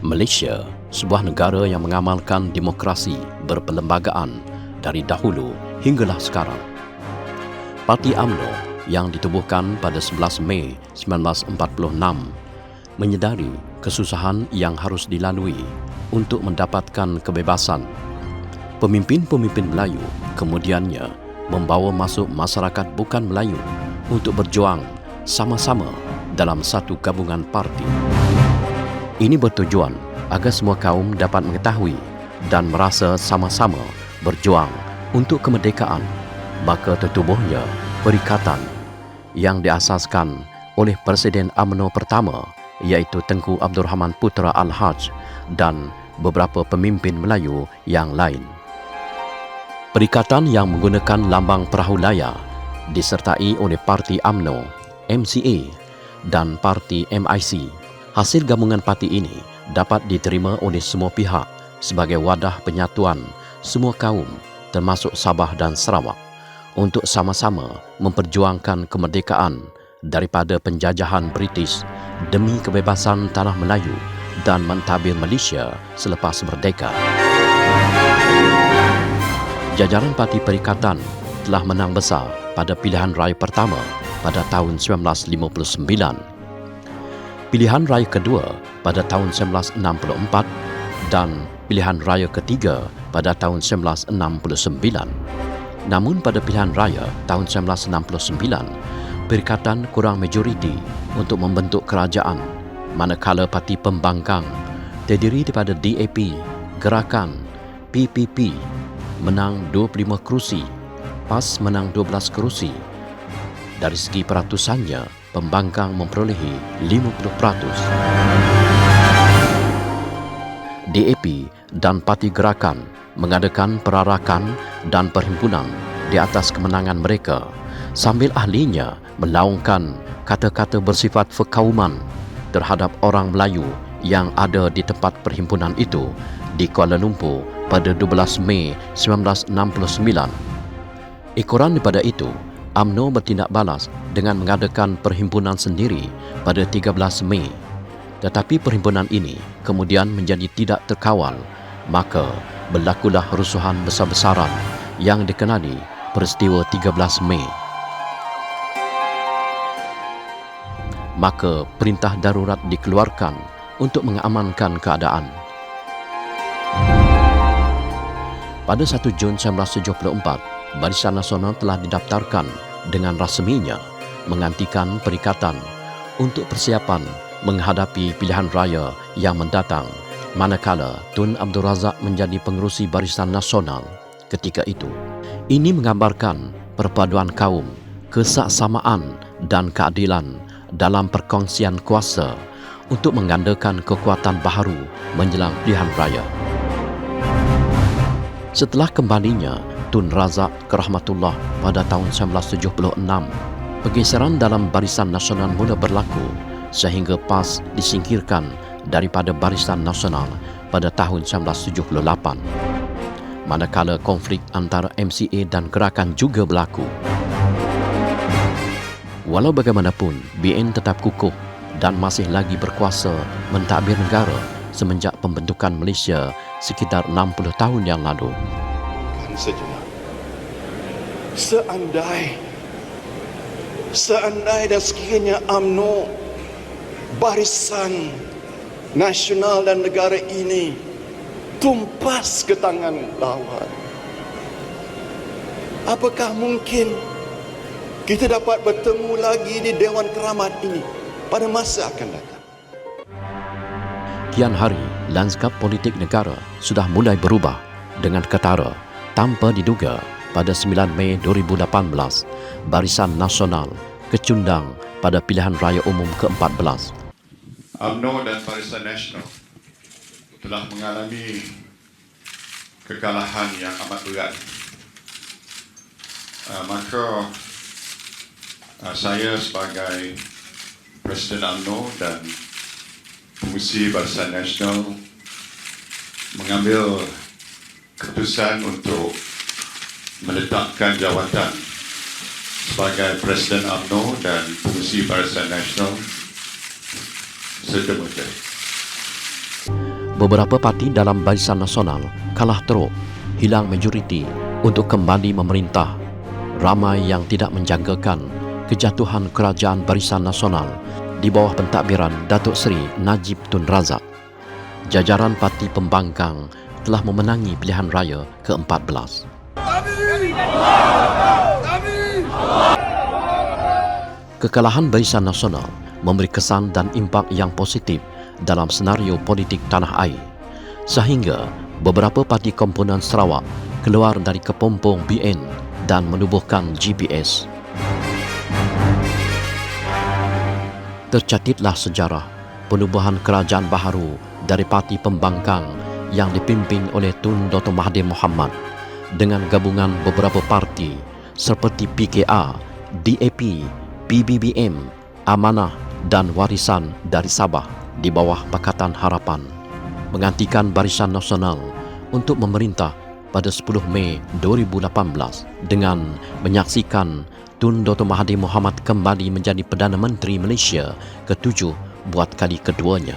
Malaysia, sebuah negara yang mengamalkan demokrasi berperlembagaan dari dahulu hinggalah sekarang. Parti UMNO yang ditubuhkan pada 11 Mei 1946 menyedari kesusahan yang harus dilalui untuk mendapatkan kebebasan. Pemimpin-pemimpin Melayu kemudiannya membawa masuk masyarakat bukan Melayu untuk berjuang sama-sama dalam satu gabungan parti. Ini bertujuan agar semua kaum dapat mengetahui dan merasa sama-sama berjuang untuk kemerdekaan. Maka tertubuhnya perikatan yang diasaskan oleh Presiden UMNO pertama, iaitu Tengku Abdul Rahman Putra Al-Haj dan beberapa pemimpin Melayu yang lain. Perikatan yang menggunakan lambang perahu layar disertai oleh Parti UMNO, MCA dan Parti MIC. Hasil gabungan parti ini dapat diterima oleh semua pihak sebagai wadah penyatuan semua kaum termasuk Sabah dan Sarawak untuk sama-sama memperjuangkan kemerdekaan daripada penjajahan British demi kebebasan tanah Melayu dan mentadbir Malaysia selepas merdeka. Jajaran Parti Perikatan telah menang besar pada pilihan raya pertama pada tahun 1959, pilihan raya kedua pada tahun 1964 dan pilihan raya ketiga pada tahun 1969. Namun pada pilihan raya tahun 1969, Perikatan kurang majoriti untuk membentuk kerajaan, manakala Parti Pembangkang terdiri daripada DAP, Gerakan, PPP menang 25 kerusi, PAS menang 12 kerusi. Dari segi peratusannya, Pembangkang memperolehi 50%. DAP dan Parti Gerakan mengadakan perarakan dan perhimpunan di atas kemenangan mereka sambil ahlinya melaungkan kata-kata bersifat perkauman terhadap orang Melayu yang ada di tempat perhimpunan itu di Kuala Lumpur pada 12 Mei 1969. Ekoran daripada itu, UMNO bertindak balas dengan mengadakan perhimpunan sendiri pada 13 Mei. Tetapi perhimpunan ini kemudian menjadi tidak terkawal, maka berlakulah rusuhan besar-besaran yang dikenali peristiwa 13 Mei. Maka perintah darurat dikeluarkan untuk mengamankan keadaan. Pada 1 Jun 1974, Barisan Nasional telah didaftarkan dengan rasminya menggantikan Perikatan untuk persiapan menghadapi pilihan raya yang mendatang, manakala Tun Abdul Razak menjadi pengerusi Barisan Nasional ketika itu. Ini menggambarkan perpaduan kaum, kesaksamaan dan keadilan dalam perkongsian kuasa untuk menggandakan kekuatan baharu menjelang pilihan raya. Setelah kembalinya Tun Razak ke rahmatullah pada tahun 1976, pergeseran dalam Barisan Nasional mula berlaku sehingga PAS disingkirkan daripada Barisan Nasional pada tahun 1978. Manakala konflik antara MCA dan Gerakan juga berlaku. Walau bagaimanapun, BN tetap kukuh dan masih lagi berkuasa mentadbir negara semenjak pembentukan Malaysia sekitar 60 tahun yang lalu. Sejenak. Seandai dan sekiranya UMNO, Barisan Nasional dan negara ini tumpas ke tangan lawan, apakah mungkin kita dapat bertemu lagi di Dewan Keramat ini pada masa akan datang? Kian hari, lanskap politik negara sudah mulai berubah dengan ketara. Tanpa diduga, pada 9 Mei 2018, Barisan Nasional kecundang pada pilihan raya umum ke-14. UMNO dan Barisan Nasional telah mengalami kekalahan yang amat berat. Maka saya sebagai Presiden UMNO dan pengurusi Barisan Nasional mengambil keputusan untuk meletakkan jawatan sebagai Presiden UMNO dan Pengerusi Barisan Nasional serta-merta. Beberapa parti dalam Barisan Nasional kalah teruk, hilang majoriti untuk kembali memerintah. Ramai yang tidak menjangkakan kejatuhan kerajaan Barisan Nasional di bawah pentadbiran Datuk Seri Najib Tun Razak. Jajaran Parti Pembangkang telah memenangi pilihan raya ke-14. Kekalahan Barisan Nasional memberi kesan dan impak yang positif dalam senario politik tanah air, sehingga beberapa parti komponen Sarawak keluar dari kepompong BN dan menubuhkan GPS. Tercatitlah sejarah penubuhan kerajaan baharu dari Parti Pembangkang yang dipimpin oleh Tun Dr. Mahathir Mohamad dengan gabungan beberapa parti seperti PKR, DAP, PBBM, Amanah dan Warisan dari Sabah di bawah Pakatan Harapan menggantikan Barisan Nasional untuk memerintah pada 10 Mei 2018 dengan menyaksikan Tun Dr. Mahathir Mohamad kembali menjadi Perdana Menteri Malaysia ke-7 buat kali keduanya.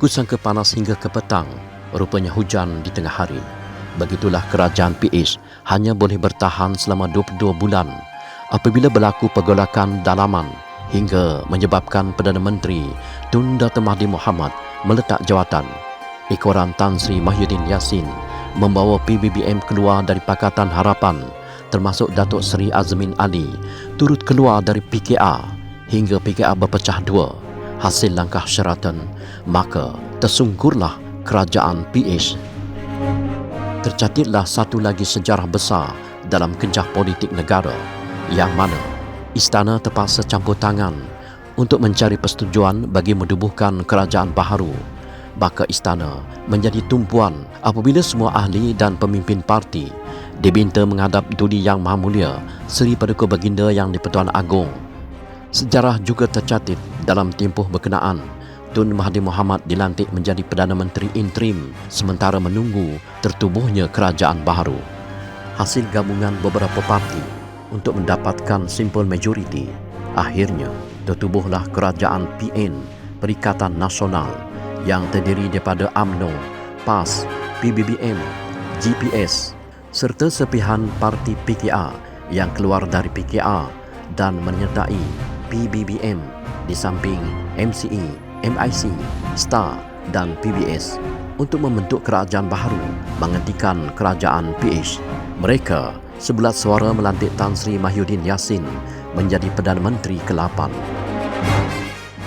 Kusangka panas hingga ke petang, rupanya hujan di tengah hari. Begitulah kerajaan PH hanya boleh bertahan selama 22 bulan apabila berlaku pergolakan dalaman hingga menyebabkan Perdana Menteri Tun Dr. Mahathir Mohamad meletak jawatan. Ekoran Tan Sri Mahyudin Yassin membawa PBBM keluar dari Pakatan Harapan, termasuk Datuk Seri Azmin Ali turut keluar dari PKR hingga PKR berpecah dua. Hasil langkah Sheraton, maka tersungkurlah kerajaan PH. Tercatitlah satu lagi sejarah besar dalam kencah politik negara, yang mana istana terpaksa campur tangan untuk mencari persetujuan bagi menubuhkan kerajaan baharu. Maka istana menjadi tumpuan apabila semua ahli dan pemimpin parti dibinta menghadap Duli Yang Maha Mulia Seri Paduka Baginda Yang di-Pertuan Agong. Sejarah juga tercatat dalam tempoh berkenaan Tun Mahathir Mohamad dilantik menjadi Perdana Menteri interim sementara menunggu tertubuhnya kerajaan baharu. Hasil gabungan beberapa parti untuk mendapatkan simple majority, akhirnya tertubuhlah kerajaan PN, Perikatan Nasional, yang terdiri daripada UMNO, PAS, PBBM, GPS serta sepihan parti PKR yang keluar dari PKR dan menyertai PBBM di samping MCE, MIC, STAR dan PBS untuk membentuk kerajaan baharu menggantikan kerajaan PH. Mereka 11 suara melantik Tan Sri Mahyudin Yassin menjadi Perdana Menteri ke-8.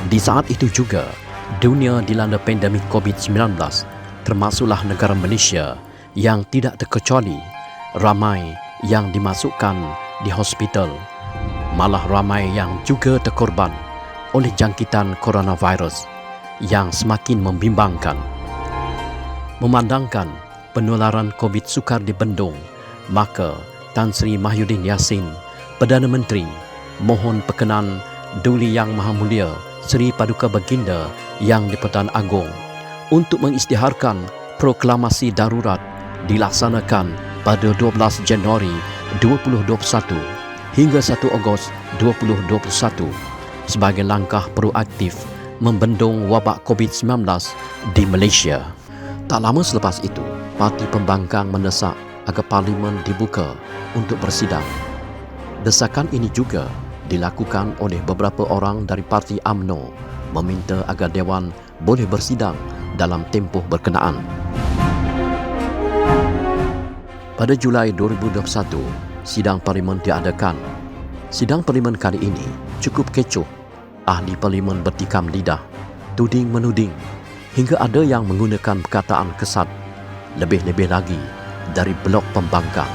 Di saat itu juga, dunia dilanda pandemik COVID-19, termasuklah negara Malaysia yang tidak terkecuali. Ramai yang dimasukkan di hospital, malah ramai yang juga terkorban oleh jangkitan coronavirus yang semakin membimbangkan. Memandangkan penularan COVID sukar dibendung, maka Tan Sri Mahyudin Yassin, Perdana Menteri, mohon perkenan Duli Yang Maha Mulia Seri Paduka Baginda Yang di-Pertuan Agong untuk mengisytiharkan proklamasi darurat dilaksanakan pada 12 Januari 2021 hingga 1 Ogos 2021 sebagai langkah proaktif membendung wabak COVID-19 di Malaysia. Tak lama selepas itu, Parti Pembangkang mendesak agar Parlimen dibuka untuk bersidang. Desakan ini juga dilakukan oleh beberapa orang dari Parti UMNO meminta agar Dewan boleh bersidang dalam tempoh berkenaan. Pada Julai 2021, sidang Parlimen diadakan. Sidang Parlimen kali ini cukup kecoh. Ahli Parlimen bertikam lidah, tuding-menuding, hingga ada yang menggunakan perkataan kesat. Lebih-lebih lagi dari Blok Pembangkang.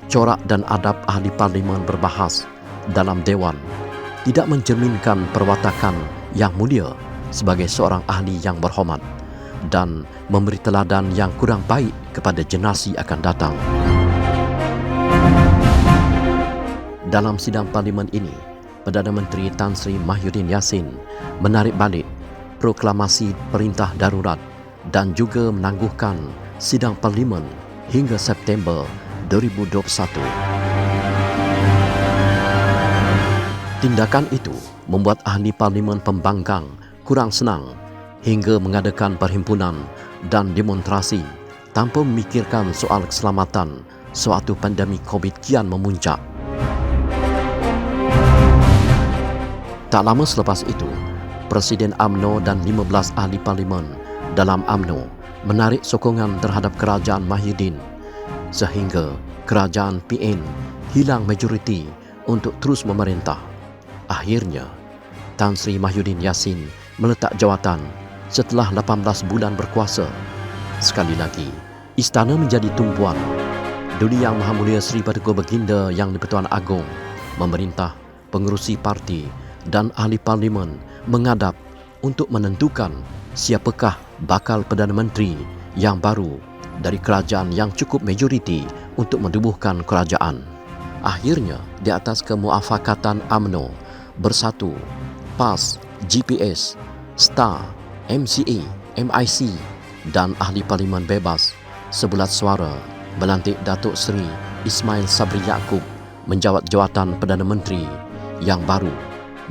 Corak dan adab ahli Parlimen berbahas dalam Dewan tidak mencerminkan perwatakan yang mulia sebagai seorang ahli yang berhormat dan memberi teladan yang kurang baik kepada generasi akan datang. Dalam sidang Parlimen ini, Perdana Menteri Tan Sri Mahyudin Yassin menarik balik proklamasi perintah darurat dan juga menangguhkan sidang Parlimen hingga September 2021. Tindakan itu membuat ahli Parlimen pembangkang kurang senang hingga mengadakan perhimpunan dan demonstrasi tanpa memikirkan soal keselamatan sewaktu pandemik COVID kian memuncak. Tak lama selepas itu, Presiden UMNO dan 15 ahli Parlimen dalam UMNO menarik sokongan terhadap kerajaan Mahyudin sehingga kerajaan PN hilang majoriti untuk terus memerintah. Akhirnya, Tan Sri Mahyudin Yassin meletak jawatan setelah 18 bulan berkuasa. Sekali lagi, istana menjadi tumpuan. Duli Yang Maha Mulia Sri Paduka Baginda Yang di-Pertuan Agong, memerintah, pengerusi parti dan ahli parlimen menghadap untuk menentukan siapakah bakal Perdana Menteri yang baru dari kerajaan yang cukup majoriti untuk menubuhkan kerajaan. Akhirnya, di atas kemuafakatan UMNO, Bersatu, PAS, GPS, STAR, MCA, MIC dan ahli parlimen bebas sebulat suara melantik Datuk Seri Ismail Sabri Yaakob menjawat jawatan Perdana Menteri yang baru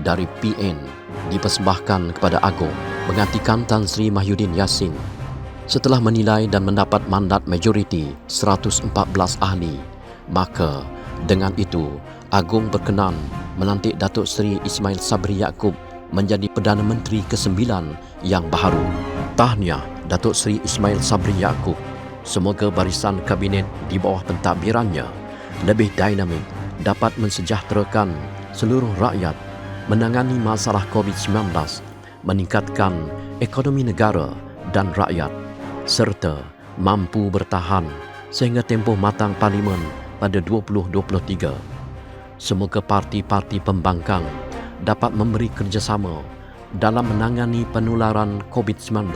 dari PN dipersembahkan kepada Agong menggantikan Tan Sri Mahyudin Yassin. Setelah menilai dan mendapat mandat majoriti 114 ahli, maka dengan itu Agong berkenan melantik Datuk Seri Ismail Sabri Yaakob menjadi Perdana Menteri ke-9 yang baharu. Tahniah Datuk Seri Ismail Sabri Yaakob. Semoga barisan kabinet di bawah pentadbirannya lebih dinamik, dapat mensejahterakan seluruh rakyat, menangani masalah COVID-19, meningkatkan ekonomi negara dan rakyat, serta mampu bertahan sehingga tempoh matang parlimen pada 2023. Semoga parti-parti pembangkang dapat memberi kerjasama dalam menangani penularan COVID-19,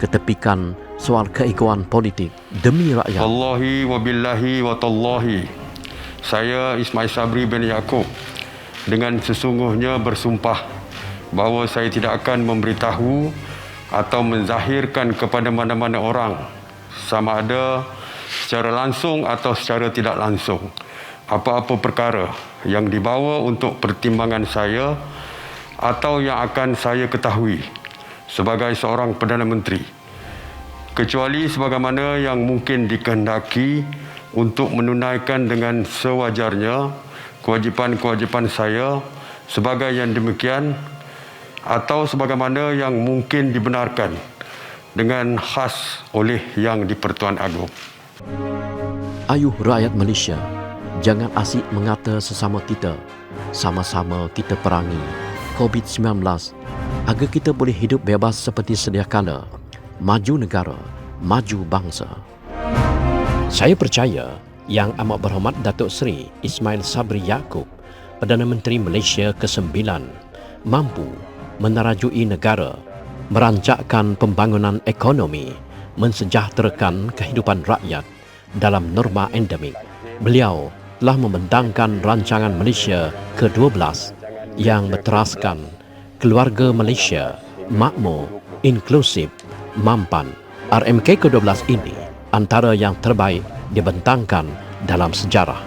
ketepikan soal keegoan politik demi rakyat. Wallahi wa billahi wa tallahi, saya Ismail Sabri bin Yaakob dengan sesungguhnya bersumpah bahawa saya tidak akan memberitahu atau menzahirkan kepada mana-mana orang, sama ada secara langsung atau secara tidak langsung, apa-apa perkara yang dibawa untuk pertimbangan saya atau yang akan saya ketahui sebagai seorang Perdana Menteri, kecuali sebagaimana yang mungkin dikehendaki untuk menunaikan dengan sewajarnya kewajipan-kewajipan saya sebagai yang demikian, atau sebagaimana yang mungkin dibenarkan dengan khas oleh Yang di-Pertuan Agong. Ayuh rakyat Malaysia, jangan asyik mengata sesama kita, sama-sama kita perangi COVID-19 agar kita boleh hidup bebas seperti sedia kala. Maju negara, maju bangsa. Saya percaya Yang Amat Berhormat Datuk Seri Ismail Sabri Yaakob, Perdana Menteri Malaysia ke-9, mampu menarajui negara, merancangkan pembangunan ekonomi, mensejahterakan kehidupan rakyat dalam norma endemik. Beliau telah membentangkan rancangan Malaysia ke-12 yang berteraskan keluarga Malaysia makmur, inklusif, mampan. RMK ke-12 ini antara yang terbaik dibentangkan dalam sejarah.